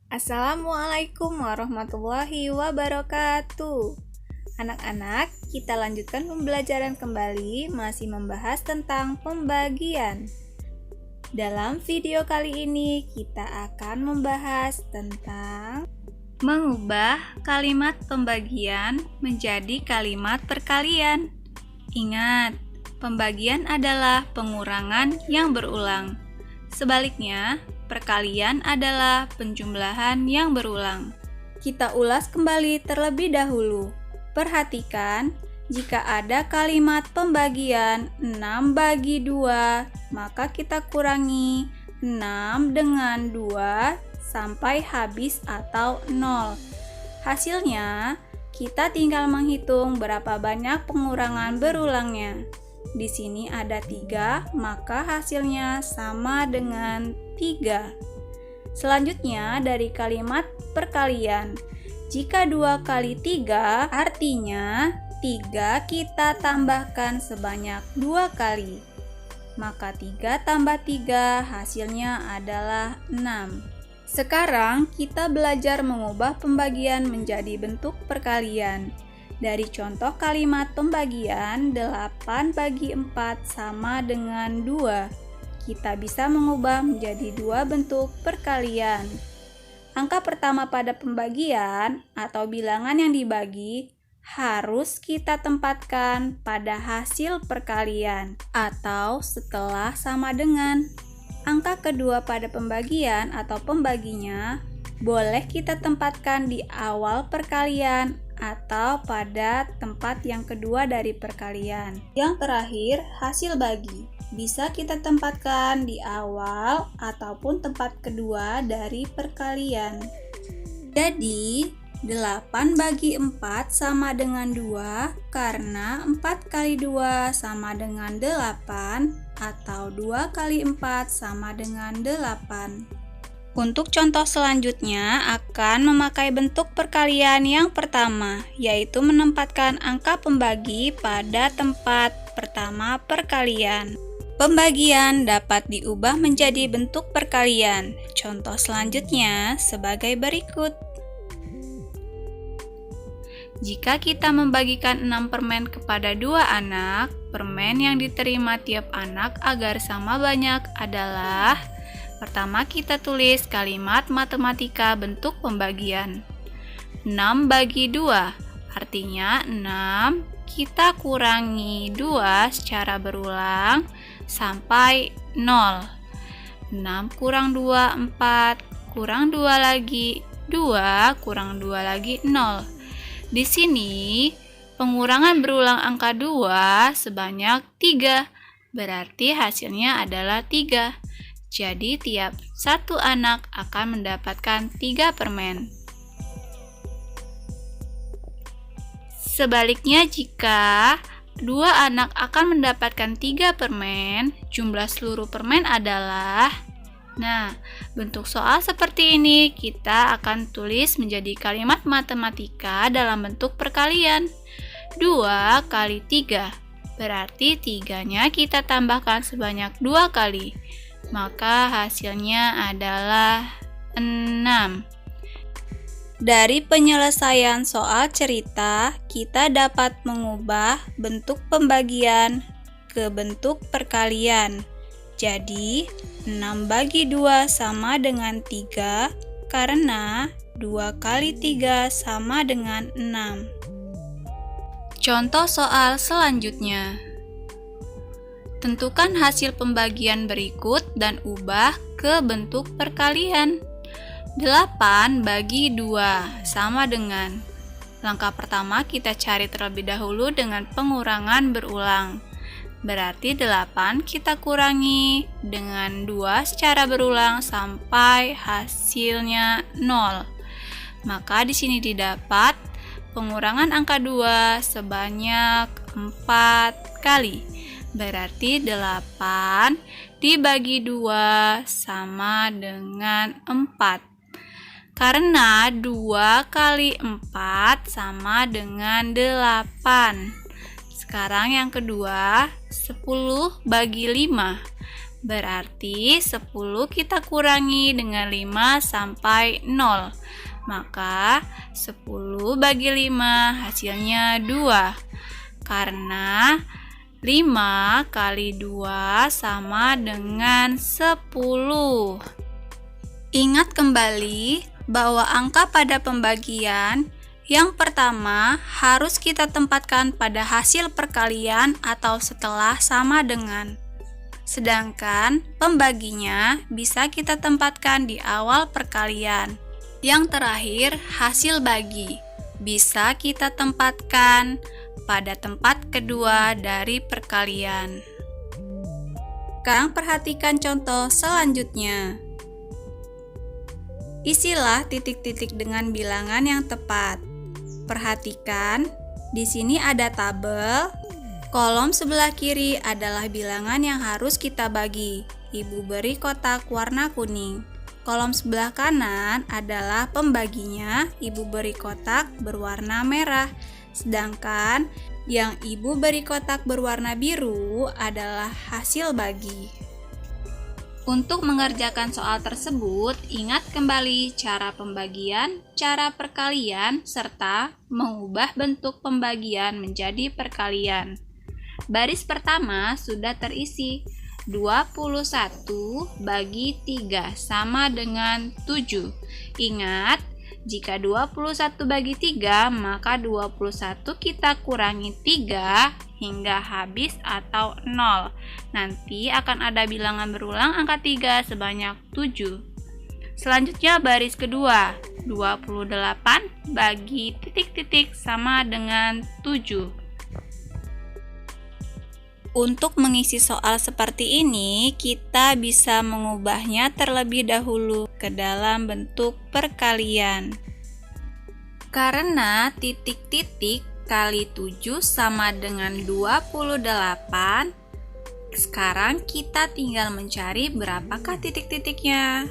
Assalamualaikum warahmatullahi wabarakatuh. Anak-anak, kita lanjutkan pembelajaran kembali, masih membahas tentang pembagian. Dalam video kali ini, kita akan membahas tentang mengubah kalimat pembagian menjadi kalimat perkalian. Ingat, pembagian adalah pengurangan yang berulang. Sebaliknya, perkalian adalah penjumlahan yang berulang. Kita ulas kembali terlebih dahulu. Perhatikan, jika ada kalimat pembagian 6 bagi 2, maka kita kurangi 6 dengan 2 sampai habis atau 0. Hasilnya, kita tinggal menghitung berapa banyak pengurangan berulangnya. Di sini ada 3, maka hasilnya sama dengan 3. Selanjutnya dari kalimat perkalian. Jika 2 kali 3, artinya 3 kita tambahkan sebanyak 2 kali. Maka 3 tambah 3 hasilnya adalah 6. Sekarang kita belajar mengubah pembagian menjadi bentuk perkalian. Dari contoh kalimat pembagian 8 bagi 4 sama dengan 2, kita bisa mengubah menjadi 2 bentuk perkalian. Angka pertama pada pembagian atau bilangan yang dibagi harus kita tempatkan pada hasil perkalian atau setelah sama dengan. Angka kedua pada pembagian atau pembaginya boleh kita tempatkan di awal perkalian atau pada tempat yang kedua dari perkalian. Yang terakhir, hasil bagi. Bisa kita tempatkan di awal ataupun tempat kedua dari perkalian. Jadi, 8 bagi 4 sama dengan 2 karena 4 kali 2 sama dengan 8 atau 2 kali 4 sama dengan 8. Untuk contoh selanjutnya akan memakai bentuk perkalian yang pertama, yaitu menempatkan angka pembagi pada tempat pertama perkalian. Pembagian dapat diubah menjadi bentuk perkalian. Contoh selanjutnya sebagai berikut. Jika kita membagikan 6 permen kepada 2 anak, permen yang diterima tiap anak agar sama banyak adalah: pertama, kita tulis kalimat matematika bentuk pembagian. 6 bagi 2, artinya 6 kita kurangi 2 secara berulang sampai 0. 6 kurang 2, 4, kurang 2 lagi, 2 kurang 2 lagi, 0. Di sini, pengurangan berulang angka 2 sebanyak 3, berarti hasilnya adalah 3. Jadi tiap satu anak akan mendapatkan 3 permen. Sebaliknya, jika 2 anak akan mendapatkan 3 permen, jumlah seluruh permen adalah... Nah, bentuk soal seperti ini kita akan tulis menjadi kalimat matematika dalam bentuk perkalian. 2 kali 3, berarti 3-nya kita tambahkan sebanyak 2 kali. Maka hasilnya adalah 6. Dari penyelesaian soal cerita, kita dapat mengubah bentuk pembagian ke bentuk perkalian. Jadi, 6 bagi 2 sama dengan 3 karena 2 kali 3 sama dengan 6. Contoh soal selanjutnya. Tentukan hasil pembagian berikut dan ubah ke bentuk perkalian. 8 bagi 2 sama dengan. Langkah pertama kita cari terlebih dahulu dengan pengurangan berulang. Berarti 8 kita kurangi dengan 2 secara berulang sampai hasilnya 0. Maka di sini didapat pengurangan angka 2 sebanyak 4 kali. Berarti 8 dibagi 2 sama dengan 4. Karena 2 kali 4 sama dengan 8. Sekarang yang kedua, 10 bagi 5. Berarti 10 kita kurangi dengan 5 sampai 0. Maka 10 bagi 5 hasilnya 2. Karena 5 kali 2 sama dengan 10. Ingat kembali bahwa angka pada pembagian yang pertama harus kita tempatkan pada hasil perkalian atau setelah sama dengan. Sedangkan pembaginya bisa kita tempatkan di awal perkalian. Yang terakhir, hasil bagi bisa kita tempatkan pada tempat kedua dari perkalian. Sekarang perhatikan contoh selanjutnya. Isilah titik-titik dengan bilangan yang tepat. Perhatikan, di sini ada tabel. Kolom sebelah kiri adalah bilangan yang harus kita bagi. Ibu beri kotak warna kuning. Kolom sebelah kanan adalah pembaginya. Ibu beri kotak berwarna merah. Sedangkan yang ibu beri kotak berwarna biru adalah hasil bagi. Untuk mengerjakan soal tersebut, ingat kembali cara pembagian, cara perkalian, serta mengubah bentuk pembagian menjadi perkalian. Baris pertama sudah terisi 21 bagi 3 sama dengan 7. Ingat, jika 21 bagi 3, maka 21 kita kurangi 3 hingga habis atau 0. Nanti akan ada bilangan berulang angka 3 sebanyak 7. Selanjutnya baris kedua, 28 bagi titik-titik sama dengan 7. Untuk mengisi soal seperti ini, kita bisa mengubahnya terlebih dahulu ke dalam bentuk perkalian. Karena titik-titik kali 7 sama dengan 28, sekarang kita tinggal mencari berapakah titik-titiknya.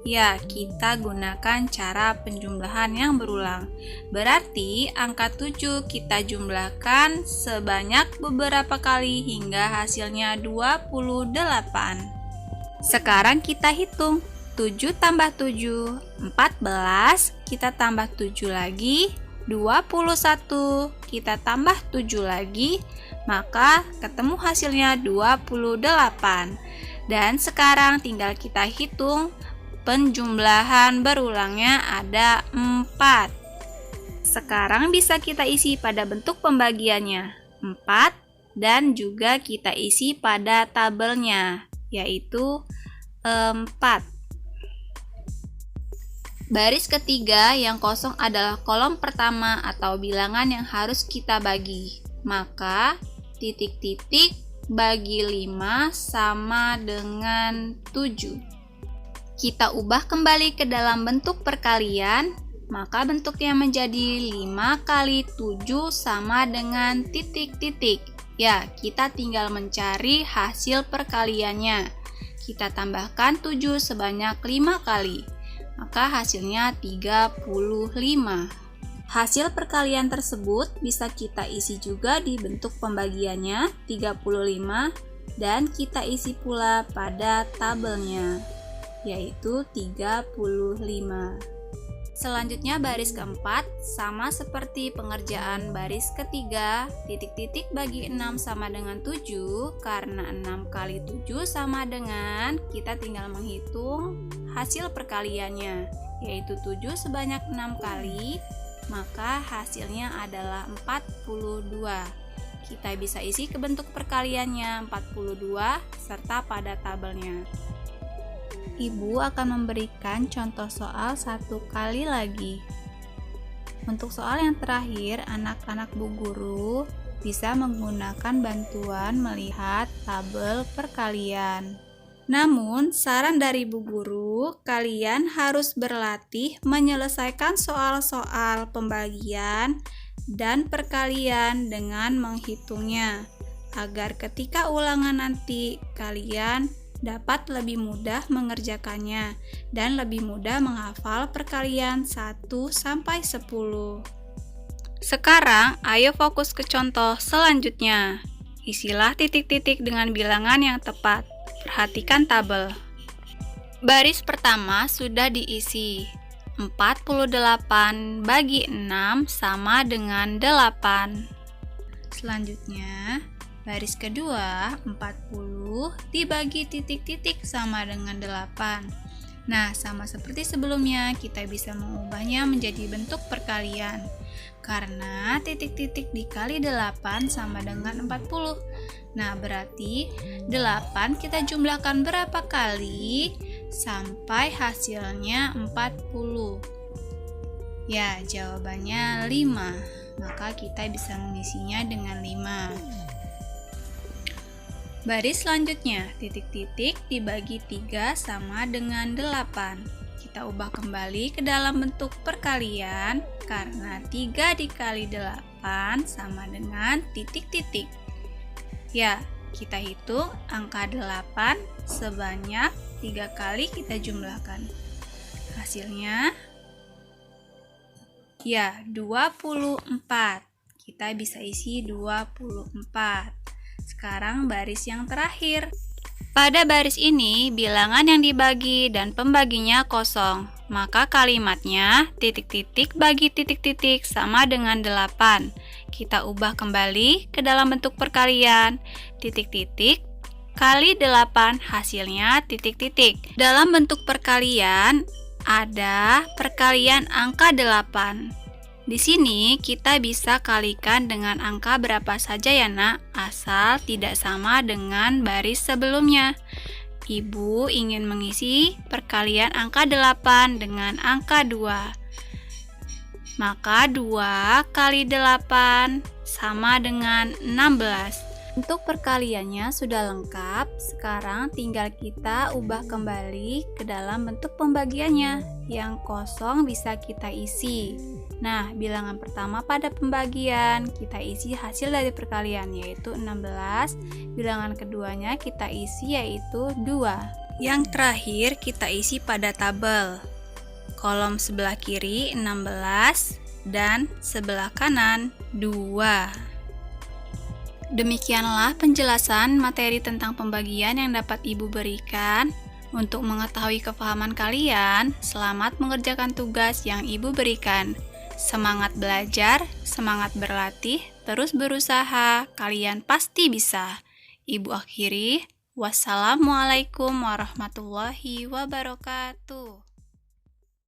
Ya, kita gunakan cara penjumlahan yang berulang. Berarti angka 7 kita jumlahkan sebanyak beberapa kali hingga hasilnya 28. Sekarang kita hitung. 7 tambah 7, 14, kita tambah 7 lagi, 21, kita tambah 7 lagi, maka ketemu hasilnya 28. Dan sekarang tinggal kita hitung penjumlahan berulangnya ada 4. Sekarang bisa kita isi pada bentuk pembagiannya 4 dan juga kita isi pada tabelnya yaitu 4. Baris ketiga yang kosong adalah kolom pertama atau bilangan yang harus kita bagi. Maka titik-titik bagi 5 sama dengan 7. Kita ubah kembali ke dalam bentuk perkalian, maka bentuknya menjadi 5 kali 7 sama dengan titik-titik. Ya, kita tinggal mencari hasil perkaliannya. Kita tambahkan 7 sebanyak 5 kali, maka hasilnya 35. Hasil perkalian tersebut bisa kita isi juga di bentuk pembagiannya 35 dan kita isi pula pada tabelnya yaitu 35. Selanjutnya baris keempat sama seperti pengerjaan baris ketiga, titik-titik bagi 6 sama dengan 7. Karena 6 kali 7 sama dengan, kita tinggal menghitung hasil perkaliannya yaitu 7 sebanyak 6 kali, maka hasilnya adalah 42. Kita bisa isi ke bentuk perkaliannya 42 serta pada tabelnya. Ibu akan memberikan contoh soal satu kali lagi. Untuk soal yang terakhir, anak-anak Bu Guru bisa menggunakan bantuan melihat tabel perkalian. Namun, saran dari Bu Guru, kalian harus berlatih menyelesaikan soal-soal pembagian dan perkalian dengan menghitungnya, agar ketika ulangan nanti kalian dapat lebih mudah mengerjakannya dan lebih mudah menghafal perkalian 1 sampai 10. Sekarang, ayo fokus ke contoh selanjutnya. Isilah titik-titik dengan bilangan yang tepat. Perhatikan tabel. Baris pertama sudah diisi. 48 bagi 6 sama dengan 8. Selanjutnya, baris kedua 40 dibagi titik-titik sama dengan 8. Nah, sama seperti sebelumnya, kita bisa mengubahnya menjadi bentuk perkalian. Karena titik-titik dikali 8 sama dengan 40. Nah, berarti 8 kita jumlahkan berapa kali sampai hasilnya 40? Ya, jawabannya 5. Maka kita bisa mengisinya dengan 5. Baris selanjutnya, titik-titik dibagi 3 sama dengan 8. Kita ubah kembali ke dalam bentuk perkalian karena 3 dikali 8 sama dengan titik-titik. Ya, kita hitung angka 8 sebanyak 3 kali kita jumlahkan. Hasilnya ya 24. Kita bisa isi 24. Sekarang baris yang terakhir. Pada baris ini bilangan yang dibagi dan pembaginya kosong. Maka kalimatnya titik-titik bagi titik-titik sama dengan 8. Kita ubah kembali ke dalam bentuk perkalian. Titik-titik kali 8 hasilnya titik-titik. Dalam bentuk perkalian ada perkalian angka 8. Di sini kita bisa kalikan dengan angka berapa saja ya nak, asal tidak sama dengan baris sebelumnya. Ibu ingin mengisi perkalian angka 8 dengan angka 2. Maka 2 kali 8 sama dengan 16. Untuk perkaliannya sudah lengkap, sekarang tinggal kita ubah kembali ke dalam bentuk pembagiannya. Yang kosong bisa kita isi. Nah, bilangan pertama pada pembagian kita isi hasil dari perkalian yaitu 16. Bilangan keduanya kita isi yaitu 2. Yang terakhir kita isi pada tabel. Kolom sebelah kiri 16 dan sebelah kanan 2. Demikianlah penjelasan materi tentang pembagian yang dapat Ibu berikan. Untuk mengetahui kepahaman kalian, selamat mengerjakan tugas yang Ibu berikan. Semangat belajar, semangat berlatih, terus berusaha, kalian pasti bisa. Ibu akhiri, wassalamualaikum warahmatullahi wabarakatuh.